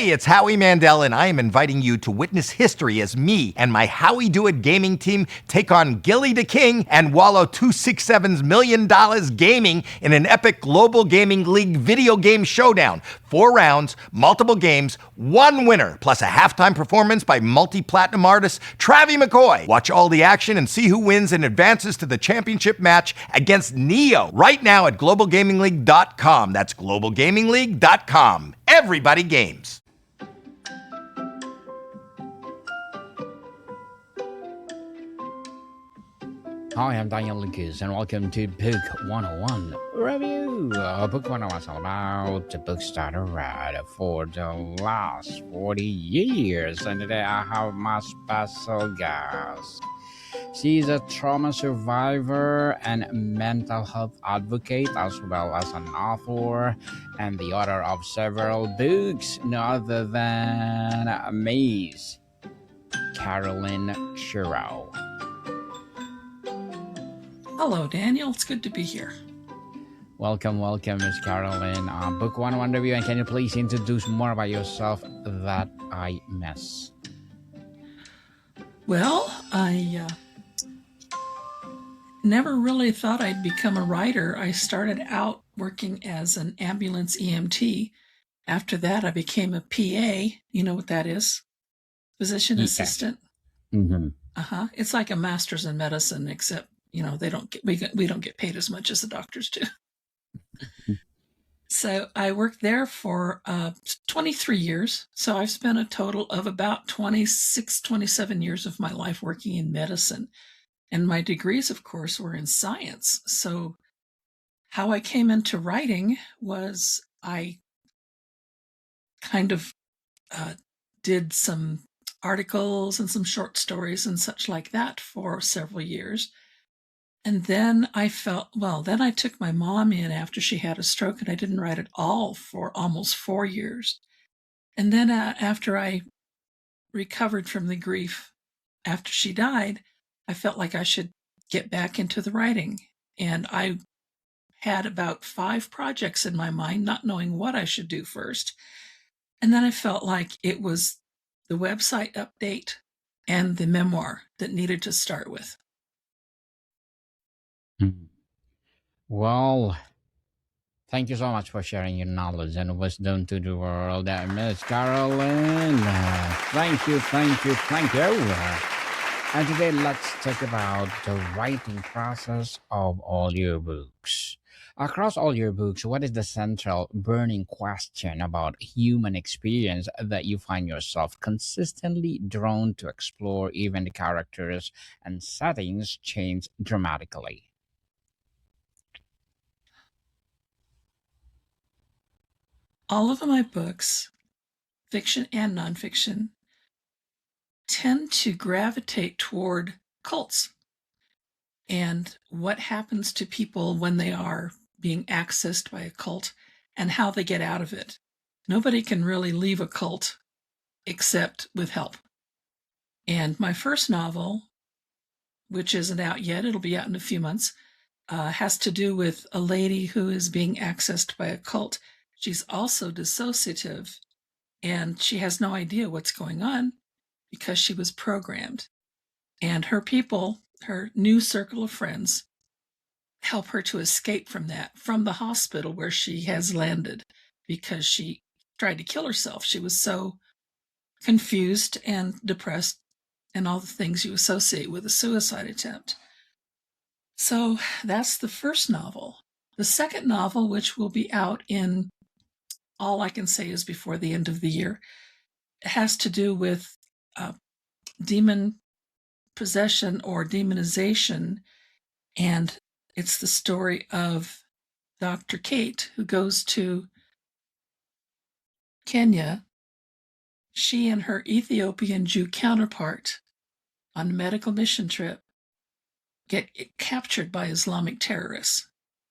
Hey, it's Howie Mandel, and I am inviting you to witness history as me and my Howie Do It gaming team take on Gilly the King and Wallow 267's $1 million gaming in an epic global gaming league video game showdown. 4 rounds, multiple games, 1 winner, plus a halftime performance by multi-platinum artist Travie McCoy. Watch all the action and see who wins and advances to the championship match against Neo right now at globalgamingleague.com. That's globalgamingleague.com. Everybody games. Hi, I'm Daniel Lucas, and welcome to Book 101 Review. Book 101 is all about the books that I read for the last 40 years. And today I have my special guest. She's a trauma survivor and mental health advocate, as well as an author and the author of several books, no other than Miss Carolyn Sherrow. Hello, Daniel. It's good to be here. Welcome, Miss Carolyn. Book 101 review, and can you please introduce more about yourself that I miss? Well, I never really thought I'd become a writer. I started out working as an ambulance EMT. After that, I became a PA. You know what that is? Physician assistant. Mm-hmm. It's like a master's in medicine, except we don't get paid as much as the doctors do. So I worked there for 23 years. So I've spent a total of about 26, 27 years of my life working in medicine. And my degrees, of course, were in science. So how I came into writing was I kind of did some articles and some short stories and such like that for several years. And then I took my mom in after she had a stroke, and I didn't write at all for almost 4 years. And then after I recovered from the grief after she died, I felt like I should get back into the writing. And I had about 5 projects in my mind, not knowing what I should do first. And then I felt like it was the website update and the memoir that needed to start with. Well, thank you so much for sharing your knowledge and wisdom to the world, Miss Carolyn. Thank you. And today, let's talk about the writing process of all your books. Across all your books, what is the central burning question about human experience that you find yourself consistently drawn to explore, even the characters and settings change dramatically? All of my books, fiction and nonfiction, tend to gravitate toward cults and what happens to people when they are being accessed by a cult and how they get out of it. Nobody can really leave a cult except with help. And my first novel, which isn't out yet, it'll be out in a few months, has to do with a lady who is being accessed by a cult. She's also dissociative, and she has no idea what's going on because she was programmed. And her people, her new circle of friends, help her to escape from the hospital where she has landed, because she tried to kill herself. She was so confused and depressed and all the things you associate with a suicide attempt. So that's the first novel. The second novel, which will be out in, all I can say is before the end of the year, has to do with demon possession or demonization. And it's the story of Dr. Kate, who goes to Kenya. She and her Ethiopian Jew counterpart on a medical mission trip get captured by Islamic terrorists.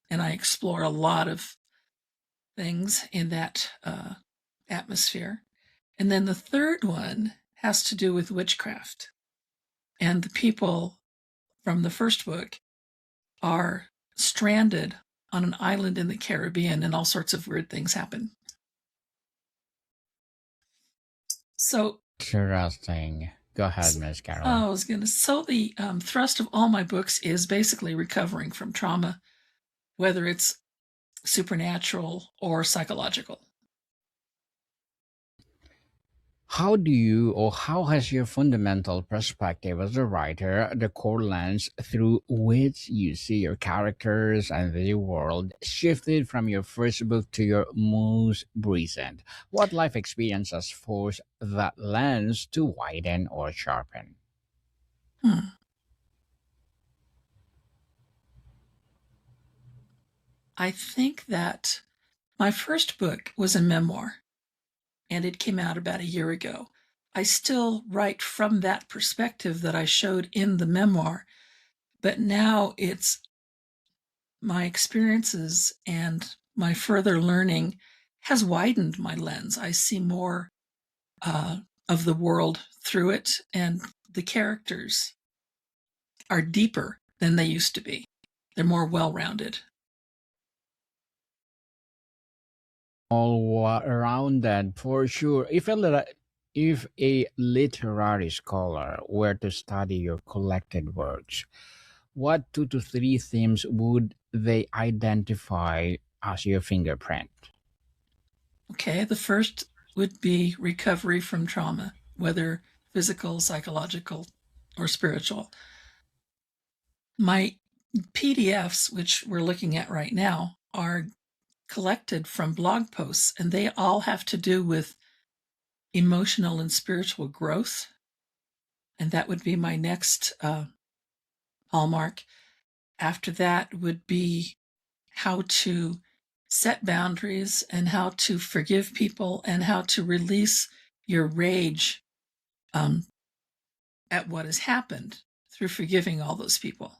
And I explore a lot of things in that atmosphere. And then the third one has to do with witchcraft. And the people from the first book are stranded on an island in the Caribbean, and all sorts of weird things happen. So, Interesting. Go ahead, Miss Carolyn. I was going to. So, the thrust of all my books is basically recovering from trauma, whether it's supernatural or psychological. How do you, or how has your fundamental perspective as a writer, the core lens through which you see your characters and the world, shifted from your first book to your most recent? What life experiences forced that lens to widen or sharpen? Hmm. I think that my first book was a memoir, and it came out about a year ago. I still write from that perspective that I showed in the memoir, but now it's my experiences and my further learning has widened my lens. I see more of the world through it, and the characters are deeper than they used to be. They're more well rounded. Around that, for sure. If a literary scholar were to study your collected works, what two to three themes would they identify as your fingerprint? Okay, the first would be recovery from trauma, whether physical, psychological, or spiritual. My PDFs, which we're looking at right now, are collected from blog posts, and they all have to do with emotional and spiritual growth. And that would be my next hallmark. After that would be how to set boundaries and how to forgive people and how to release your rage um, at what has happened through forgiving all those people.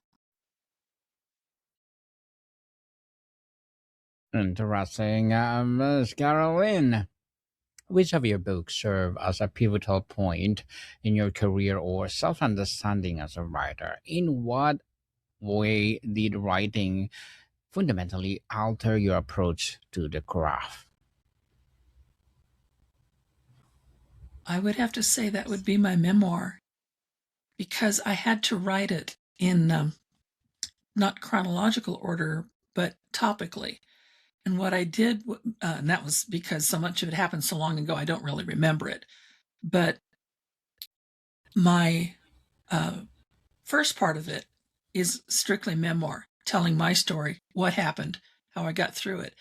Interesting. Ms. Carolyn, which of your books serve as a pivotal point in your career or self understanding as a writer? In what way did writing fundamentally alter your approach to the craft? I would have to say that would be my memoir because I had to write it in not chronological order, but topically. And what I did, and that was because so much of it happened so long ago, I don't really remember it. But my first part of it is strictly memoir, telling my story, what happened, how I got through it.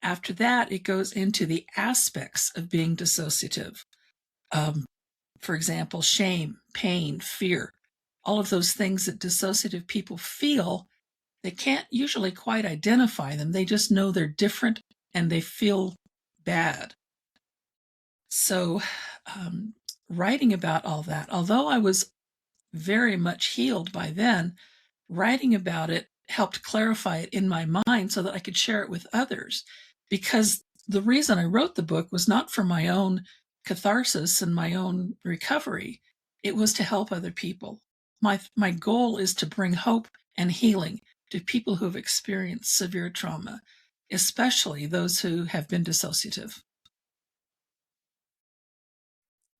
After that, it goes into the aspects of being dissociative. Um, for example, shame, pain, fear, all of those things that dissociative people feel. They can't usually quite identify them. They just know they're different and they feel bad. So, writing about all that, although I was very much healed by then, writing about it helped clarify it in my mind so that I could share it with others. Because the reason I wrote the book was not for my own catharsis and my own recovery, it was to help other people. My goal is to bring hope and healing to people who have experienced severe trauma, especially those who have been dissociative.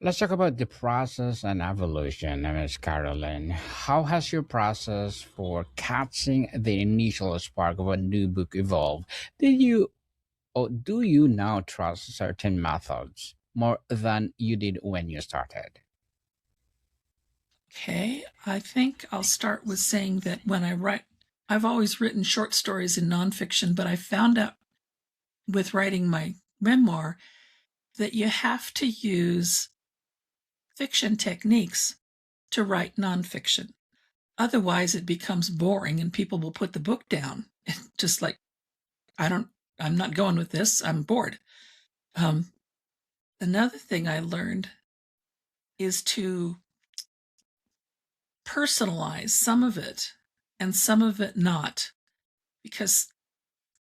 Let's talk about the process and evolution, Ms. Carolyn. How has your process for catching the initial spark of a new book evolved? Did you or do you now trust certain methods more than you did when you started? Okay, I think I'll start with saying that when I write, I've always written short stories in nonfiction, but I found out with writing my memoir that you have to use fiction techniques to write nonfiction. Otherwise, it becomes boring and people will put the book down. Just like, I'm not going with this, I'm bored. Um, Another thing I learned is to personalize some of it and some of it not, because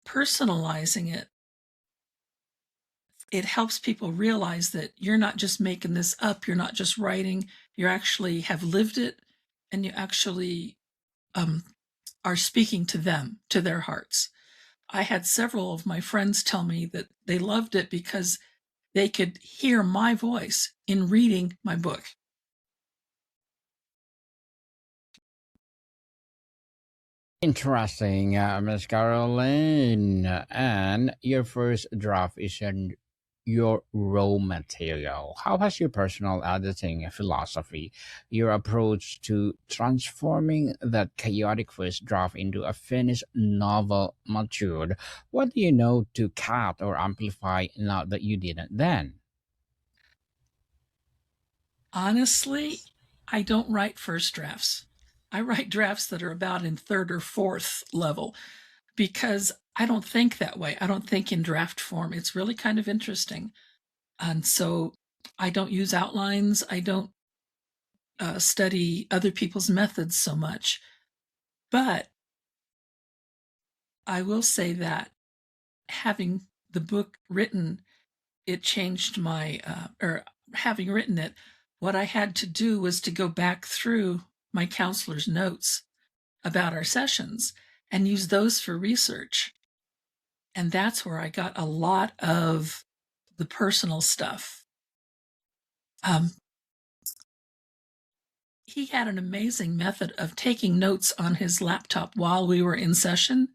personalizing it helps people realize that you're not just making this up, you're not just writing, you actually have lived it, and you actually um, are speaking to them, to their hearts. I had several of my friends tell me that they loved it because they could hear my voice in reading my book. Interesting, Miss Carolyn. And your first draft isn't your raw material. How has your personal editing philosophy, your approach to transforming that chaotic first draft into a finished novel matured? What do you know to cut or amplify now that you didn't then? Honestly, I don't write first drafts. I write drafts that are about in third or fourth level because I don't think that way. I don't think in draft form. It's really kind of interesting. And so I don't use outlines. I don't study other people's methods so much. But I will say that having the book written, it changed my, or having written it, what I had to do was to go back through my counselor's notes about our sessions and use those for research. And that's where I got a lot of the personal stuff. He had an amazing method of taking notes on his laptop while we were in session,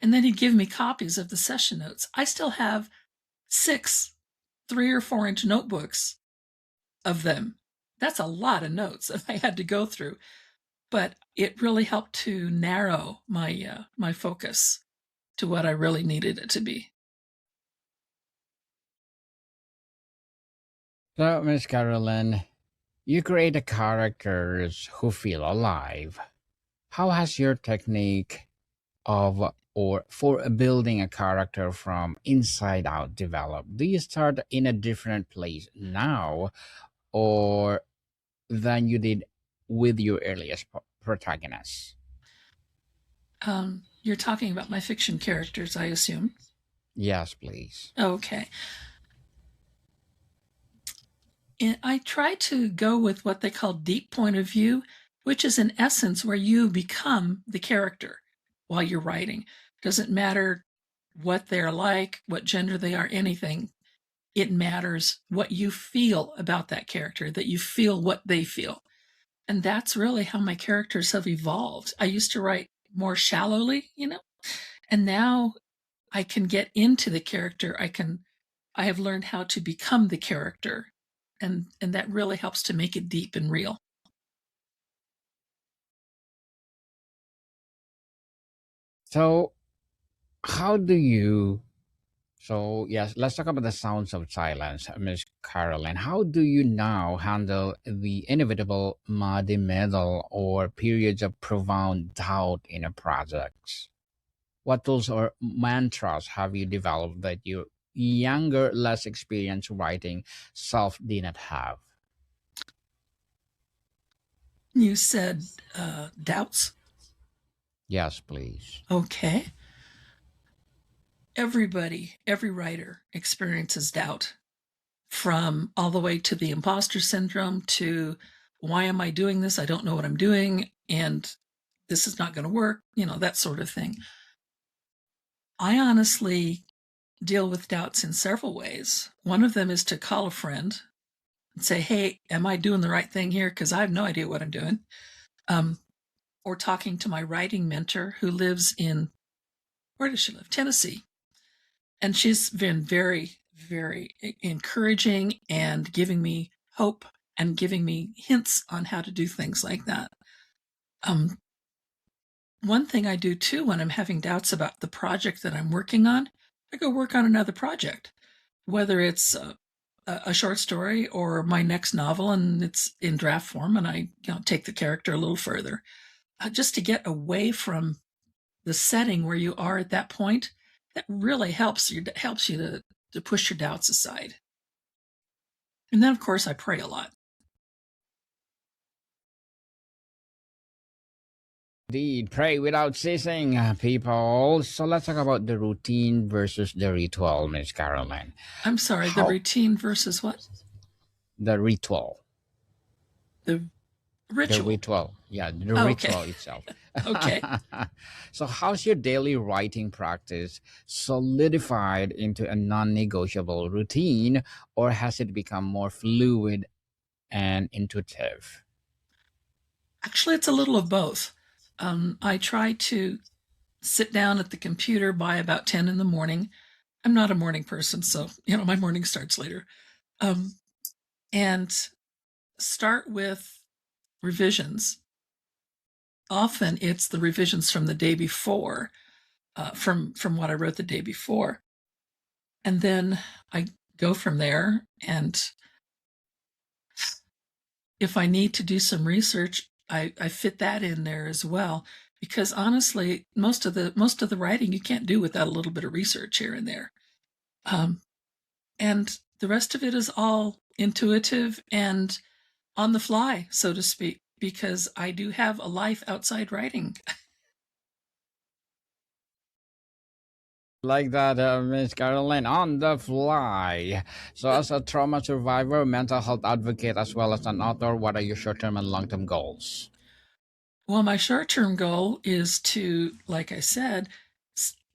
and then he'd give me copies of the session notes. I still have 6 3 or 4 inch notebooks of them. That's a lot of notes that I had to go through, but it really helped to narrow my my focus to what I really needed it to be. So, Miss Carolyn, you create a characters who feel alive. How has your technique of or for building a character from inside out developed? Do you start in a different place now or than you did with your earliest protagonists? You're talking about my fiction characters, I assume. Yes, please. Okay. And I try to go with what they call deep point of view, which is in essence where you become the character while you're writing. Doesn't matter what they're like, what gender they are, anything. It matters what you feel about that character, that you feel what they feel. And that's really how my characters have evolved. I used to write more shallowly, and now I can get into the character. I have learned how to become the character, and that really helps to make it deep and real. So, how do you So, yes, let's talk about the sounds of silence, Miss Carolyn. How do you now handle the inevitable muddy middle or periods of profound doubt in a project? What tools or mantras have you developed that your younger, less experienced writing self did not have? You said doubts. Yes, please. Okay. Every writer experiences doubt, from all the way to the imposter syndrome to why am I doing this? I don't know what I'm doing, and this is not going to work, that sort of thing. I honestly deal with doubts in several ways. One of them is to call a friend and say, hey, am I doing the right thing here? Because I have no idea what I'm doing. Or talking to my writing mentor who lives in, where does she live? Tennessee. And she's been very, very encouraging and giving me hope and giving me hints on how to do things like that. One thing I do too when I'm having doubts about the project that I'm working on, I go work on another project, whether it's a short story or my next novel and it's in draft form, and I take the character a little further, just to get away from the setting where you are at that point. That really helps you to push your doubts aside. And then, of course, I pray a lot. Indeed, pray without ceasing, people. So let's talk about the routine versus the ritual, Miss Caroline. I'm sorry, the routine versus what? The ritual. The ritual. The ritual. Yeah, the ritual itself. Okay. So, how's your daily writing practice solidified into a non negotiable routine, or has it become more fluid and intuitive? Actually, it's a little of both. I try to sit down at the computer by about 10 in the morning. I'm not a morning person, so, my morning starts later. Um, and start with revisions. Often it's the revisions from the day before, from what I wrote the day before. And then I go from there, and if I need to do some research, I fit that in there as well. Because honestly, most of the writing you can't do without a little bit of research here and there. And the rest of it is all intuitive and on the fly, so to speak, because I do have a life outside writing. Like that, Miss Carolyn, on the fly. So, as a trauma survivor, mental health advocate, as well as an author, what are your short term and long term goals? Well, my short-term goal is to, like I said,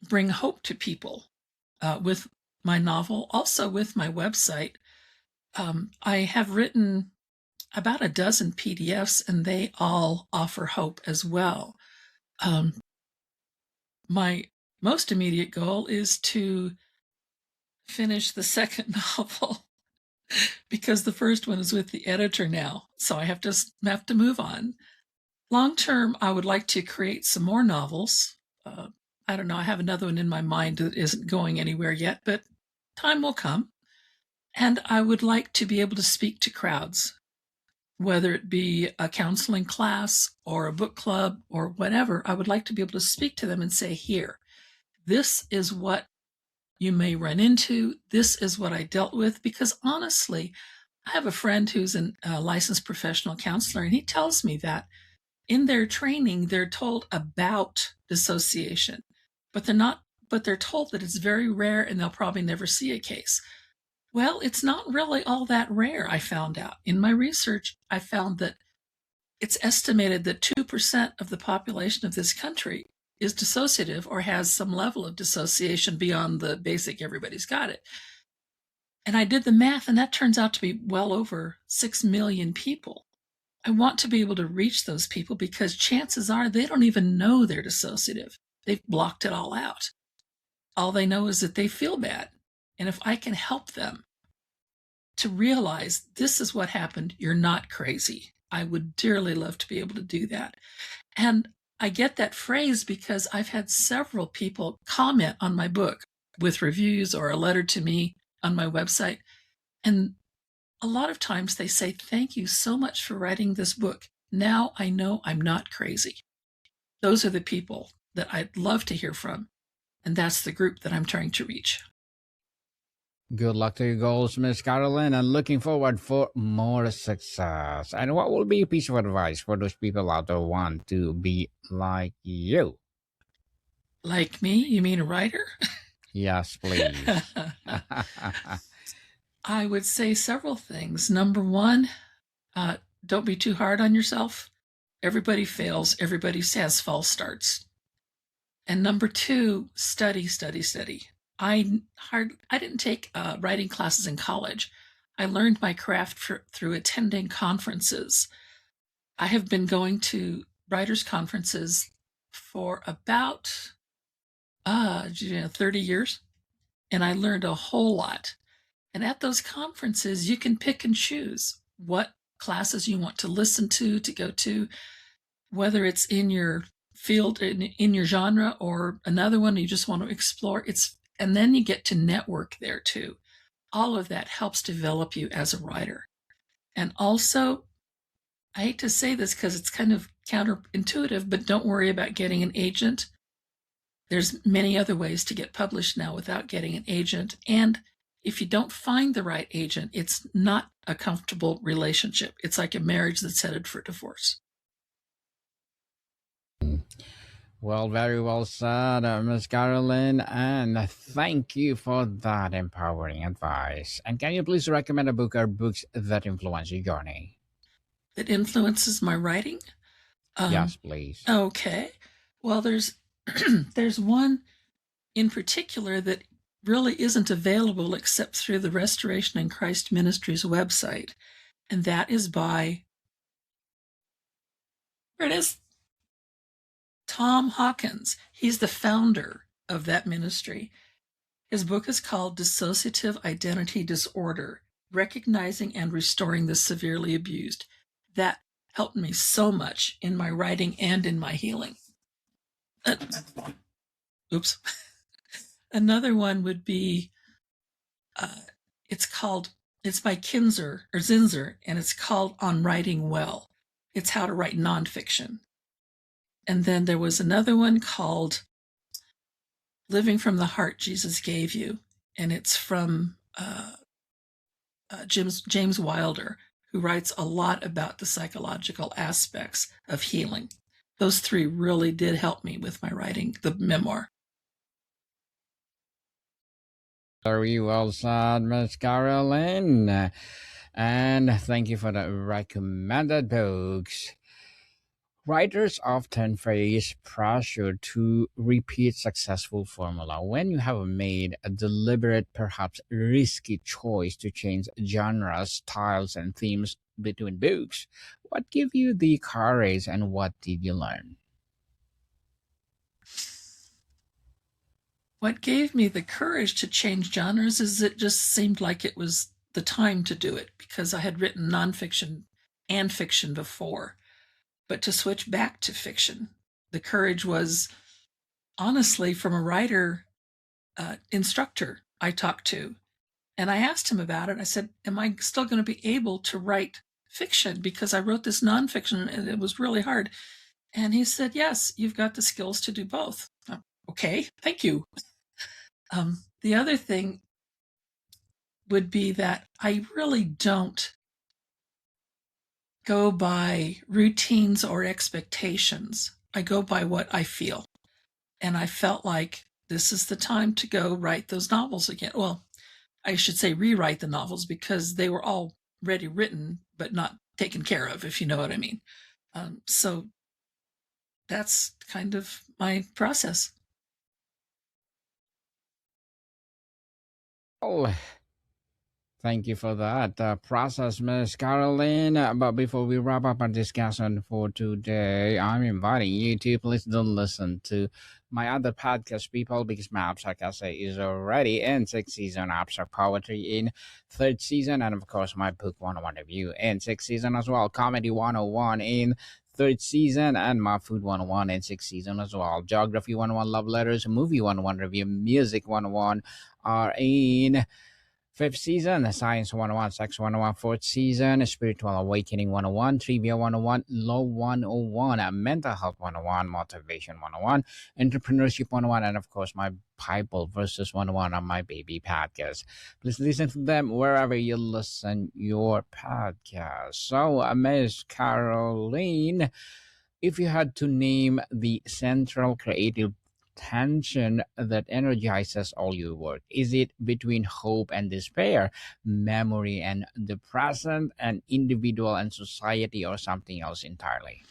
bring hope to people with my novel, also with my website. I have written about a dozen PDFs, and they all offer hope as well. My most immediate goal is to finish the second novel because the first one is with the editor now, so I have to move on. Long term, I would like to create some more novels. I don't know, I have another one in my mind that isn't going anywhere yet, but time will come. And I would like to be able to speak to crowds, whether it be a counseling class or a book club or whatever. I would like to be able to speak to them and say, here, this is what you may run into. This is what I dealt with. Because honestly, I have a friend who's a licensed professional counselor, and he tells me that in their training, they're told about dissociation, but they're told that it's very rare and they'll probably never see a case. Well, it's not really all that rare, I found out. In my research, I found that it's estimated that 2% of the population of this country is dissociative or has some level of dissociation beyond the basic everybody's got it. And I did the math, and that turns out to be well over 6 million people. I want to be able to reach those people because chances are they don't even know they're dissociative. They've blocked it all out. All they know is that they feel bad. And if I can help them to realize this is what happened, you're not crazy, I would dearly love to be able to do that. And I get that phrase because I've had several people comment on my book with reviews or a letter to me on my website. And a lot of times they say, thank you so much for writing this book. Now I know I'm not crazy. Those are the people that I'd love to hear from. And that's the group that I'm trying to reach. Good luck to your goals, Miss Carolyn, and looking forward for more success. And what will be a piece of advice for those people out there who want to be like you? Like me? You mean a writer? Yes, please. I would say several things. Number one, don't be too hard on yourself. Everybody fails. Everybody has false starts. And number two, study, study, study. I didn't take writing classes in college. I learned my craft through attending conferences. I have been going to writers' conferences for about 30 years, and I learned a whole lot. And at those conferences, you can pick and choose what classes you want to listen to go to, whether it's in your field, in your genre, or another one you just want to explore. And then you get to network there too. All of that helps develop you as a writer. And also, I hate to say this because it's kind of counterintuitive, but don't worry about getting an agent. There's many other ways to get published now without getting an agent. And if you don't find the right agent, it's not a comfortable relationship. It's like a marriage that's headed for divorce. Well, very well said, Miss Carolyn, and thank you for that empowering advice. And can you please recommend a book or books that influence your journey? That influences my writing? Yes, please. Okay. Well, there's there's one in particular that really isn't available except through the Restoration in Christ Ministries website, and that is by, here it is, Tom Hawkins. He's the founder of that ministry. His book is called Dissociative Identity Disorder: Recognizing and Restoring the Severely Abused. That helped me so much in my writing and in my healing. Oops. Another one would be, it's by Zinzer, and it's called On Writing Well. It's how to write nonfiction. And then there was another one called Living from the Heart Jesus Gave You, and it's from James Wilder, who writes a lot about the psychological aspects of healing. Those three really did help me with my writing the memoir. Very well said, Miss Carolyn. And thank you for the recommended books. Writers often face pressure to repeat successful formula. When you have made a deliberate, perhaps risky choice to change genres, styles, and themes between books, what gave you the courage and what did you learn? What gave me the courage to change genres is it just seemed like it was the time to do it, because I had written nonfiction and fiction before. But to switch back to fiction, the courage was honestly from a writer instructor I talked to. And I asked him about it. I said, am I still going to be able to write fiction? Because I wrote this nonfiction and it was really hard. And he said, yes, you've got the skills to do both. Okay, thank you. The other thing would be that I really don't go by routines or expectations. I go by what I feel. And I felt like this is the time to go write those novels again. Well, I should say rewrite the novels, because they were already written, but not taken care of, if you know what I mean. So that's kind of my process. Oh, thank you for that process, Miss Carolyn. But before we wrap up our discussion for today, I'm inviting you to please don't listen to my other podcast, people, because my Abstract Essay is already in 6th season, Abstract Poetry in 3rd season, and of course my Book 101 review in 6th season as well, Comedy 101 in 3rd season, and my Food 101 in 6th season as well, Geography 101, Love Letters, Movie 101 review, Music 101 are in 5th season, Science 101, Sex 101, 4th season, Spiritual Awakening 101, Trivia 101, Law 101, Mental Health 101, Motivation 101, Entrepreneurship 101, and of course my Bible Verses 101 on my baby podcast. Please listen to them wherever you listen your podcast. So, Miss Caroline, if you had to name the central creative tension that energizes all your work, is it between hope and despair, memory and the present, and individual and society, or something else entirely?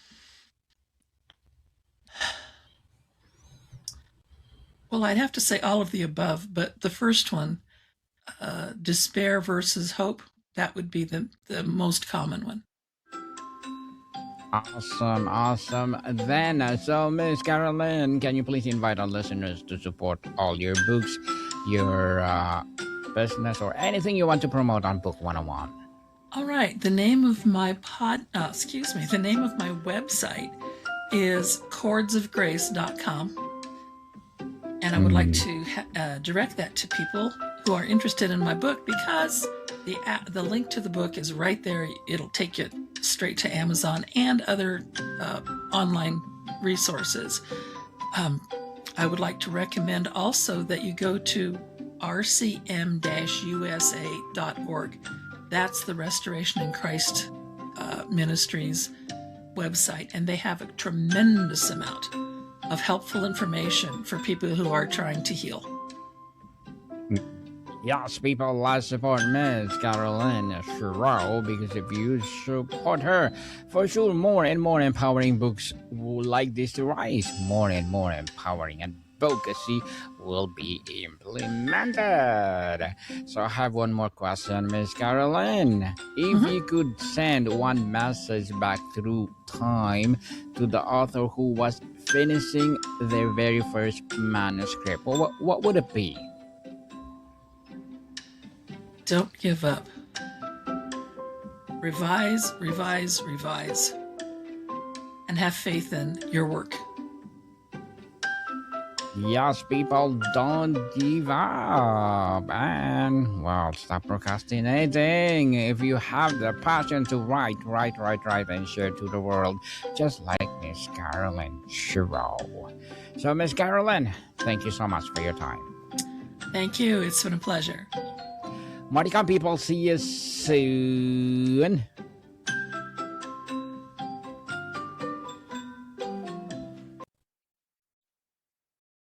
Well, I'd have to say all of the above, but the first one, despair versus hope, that would be the most common one. Awesome. Then, so Miss Carolyn, can you please invite our listeners to support all your books, your business, or anything you want to promote on Book 101? All right. The name of my the name of my website is chordsofgrace.com. And I would like to direct that to people who are interested in my book, because the link to the book is right there. It'll take you straight to Amazon and other online resources. I would like to recommend also that you go to rcm-usa.org. That's the Restoration in Christ Ministries website, and they have a tremendous amount of helpful information for people who are trying to heal. Yes, people, let's support Miss Carolyn Sherrow, because if you support her, for sure more and more empowering books like this to rise. More and more empowering advocacy will be implemented. So I have one more question, Miss Carolyn. If you could send one message back through time to the author who was finishing their very first manuscript, what would it be? Don't give up. Revise, revise, revise. And have faith in your work. Yes, people, don't give up. And, well, stop procrastinating. If you have the passion to write, and share to the world, just like Miss Carolyn Sherrow. So, Miss Carolyn, thank you so much for your time. Thank you. It's been a pleasure. Maricon people, see you soon.